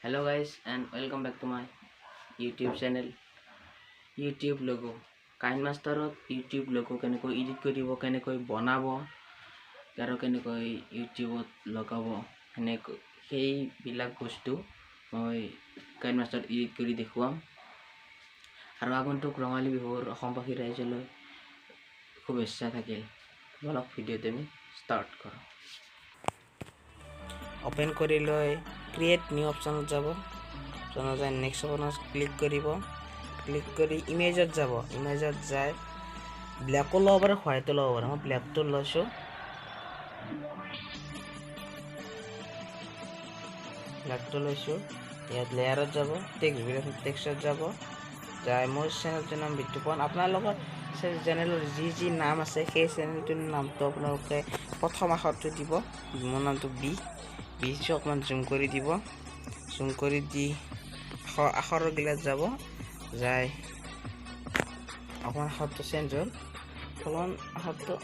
Hello guys and welcome back to my YouTube channel. YouTube logo Kinemaster YouTube logo কেনেকৈ edit কৰিব কেনেকৈ বনাব আৰু কেনেকৈ YouTube লগাব সেই বিলাক বস্তু মই Kinemaster edit কৰি দেখুৱাম আৰু আগন্তুক ৰঙালী বিহুৰ অসমবাসী ৰাইজলৈ শুভেচ্ছা থাকিল। বলক ভিডিঅ'টো আমি ষ্টাৰ্ট কৰোঁ। ओपन करी लय क्रिएट न्यू ऑप्शन যাব অপশন যায় নেক্সট অপশন ক্লিক কৰিব ক্লিক কৰি ইমেজত যাব ইমেজত যায় ব্ল্যাক ল ওভাৰ হোয়াইট ল ওভাৰ মই ব্ল্যাক তো লছো ব্ল্যাক তো লছো ইয়াত লেয়াৰত যাব টেক্সট ভিডিও টেক্সটত যাব যায় মোৰ চেনেলটোৰ নাম বিটুপন আপোনালোকৰ চেনেলৰ যি নাম আছে সেই চেনেলটোৰ নামটো আপোনালোকে প্ৰথম আখৰটো দিব মোৰ নামটো বি बीच অকমান জুম কৰি দিব জুম কৰি দি আখৰ গিলা যাব যায় অকমান হাতটো চেঞ্জ হ'ল ফলন হাতটো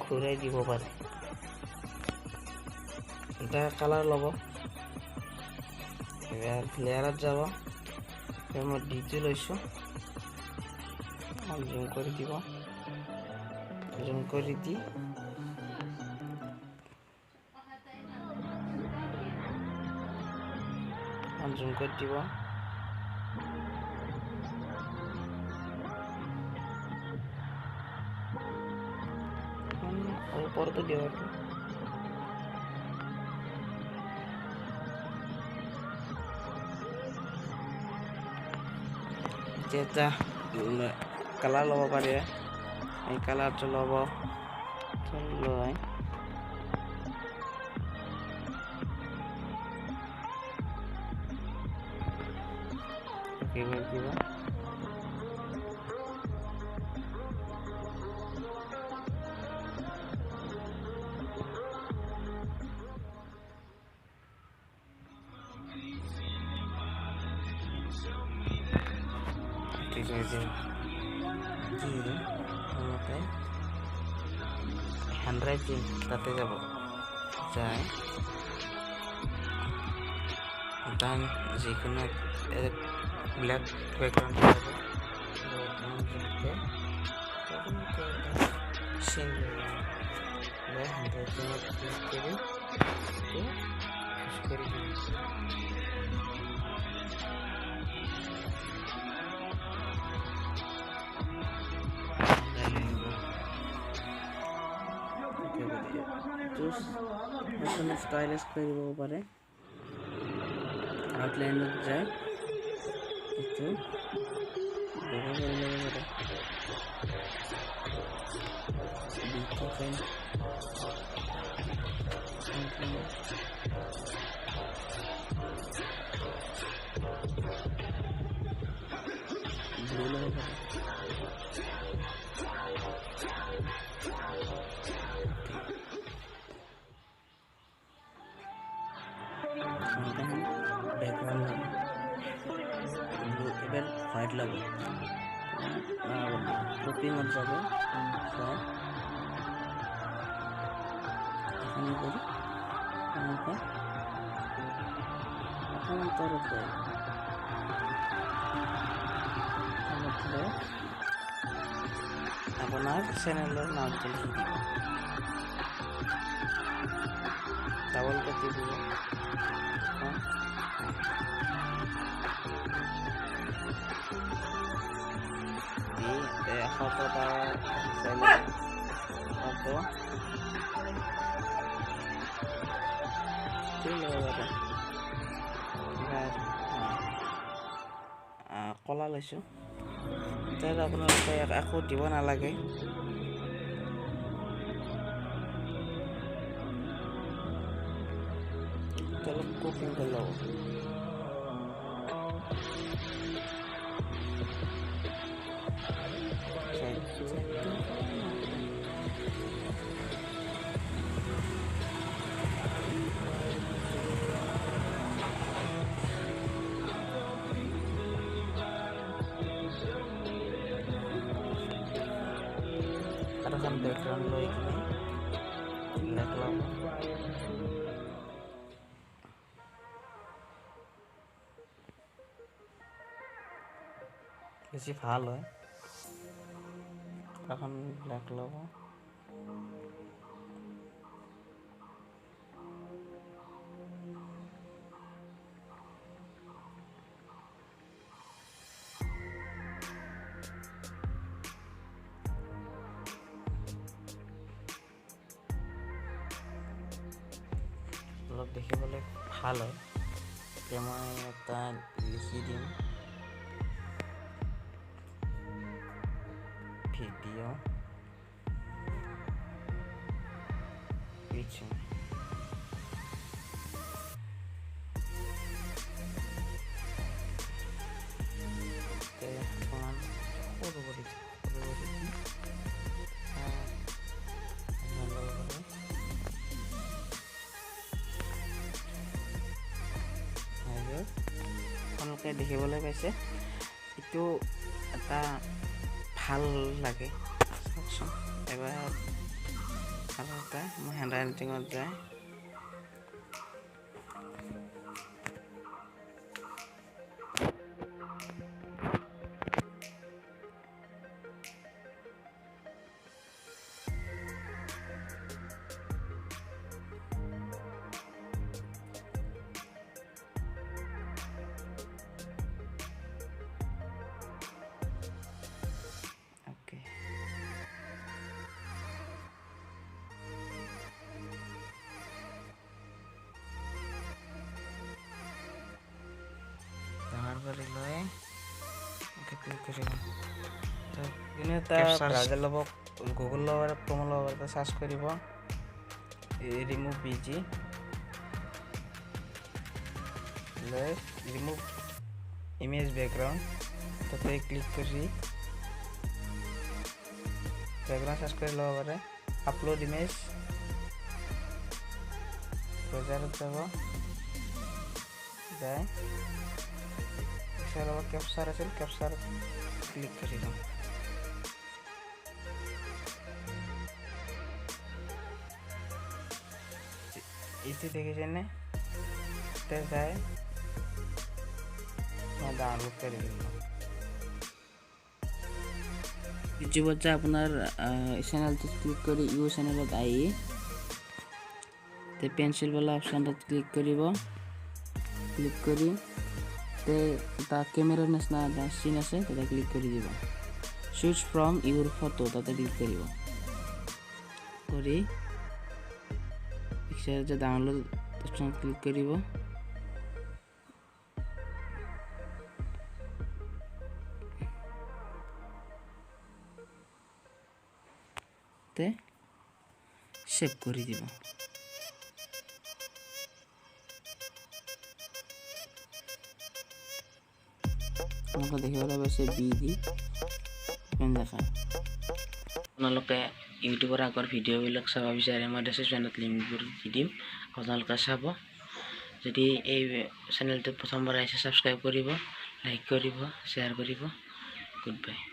ঘূৰাই দিব পাৰে এটা কালাৰ ল'ব এবাৰ লেয়াৰত যাব মই ডিটো লৈছো জুম কৰি দিব জুম কৰি দি জুম কৰি দিব ওপৰতো দিব যেটা কালাৰ ল'ব পাৰে এই কালাৰটো ল'ব লৈ केवल किया ठीक है जी हमके हैंडराइटिंग ताते যাব যায় ডান যিকোনো ब्लैक बैकग्राउंड स्टाइलिश কৰিব পাৰে আউটলাইনত যায় itu Bitupan background এবার হোয়াইট লাগবে কপি মত যাব এখানে করি আমাকে এখন তরফে আপনার চ্যানেলের নামটা লিখে দিব ডাবল করতে দিব foto para saya foto কলা লৈছো তাত আপোনালোকে একো দিব নালাগে অলপ কুকিং কৰি ল'ব Kan background lo ini lihat lama বেছি ভাল হয় এখন ব্ল্যাক ল'ব অলপ দেখিবলৈ ভাল হয় এতিয়া মই এটা লিখি দিম ভিডিঅ' পিকচাৰ অকণমান সৰু কৰি আপোনালোকে দেখিবলৈ পাইছে এইটো এটা ভাল লাগে চাওকচোন এবাৰ আৰু এটা মই হেণ্ড ৰাইটিঙত যায় কৰি লৈ ক্লিক কৰিব কিন্তু এটা ব্ৰাউজাৰ ল'ব গুগল ল'ব ক্ৰম ল'ব এটা চাৰ্চ কৰিব ৰিমুভ বিজি লৈ ৰিমুভ ইমেজ বেকগ্ৰাউণ্ড তাতে ক্লিক কৰি বেকগ্ৰাউণ্ড চাৰ্চ কৰি ল'ব পাৰে আপলোড ইমেজ ব্ৰাউজাৰত যাব যায় कैप्चर আছিল कैप्चर क्लिक কৰি দিম ইতি দেখিছেনে তে যায় মই ডাউনলোড কৰি দিম ইউটিউবত যে আপোনাৰ চেনেলটো ক্লিক কৰি ইউ চেনেলত আহি তে পেন্সিল वाला অপচনটো ক্লিক কৰিব ক্লিক কৰি তে এটা ক্যামেৰাৰ নিচিনা এটা চিন আছে তাতে ক্লিক কৰি দিব সুইচ ফ্ৰম ইউৰ ফটো তাতে ক্লিক কৰিব কৰি পিকচাৰ যে ডাউনলোড অপচন ক্লিক কৰিব তে সেভ কৰি দিব আপোনালোকে দেখিবলৈ পাইছে বি দি দেখা আপোনালোকে ইউটিউবৰ আগৰ ভিডিঅ'বিলাক চাব বিচাৰে মই ডেছক্ৰিপশ্যনত লিংকবোৰ দি দিম আপোনালোকে চাব যদি এই চেনেলটো প্ৰথমবাৰ আহিছে ছাবস্ক্ৰাইব কৰিব লাইক কৰিব শ্বেয়াৰ কৰিব গুড বাই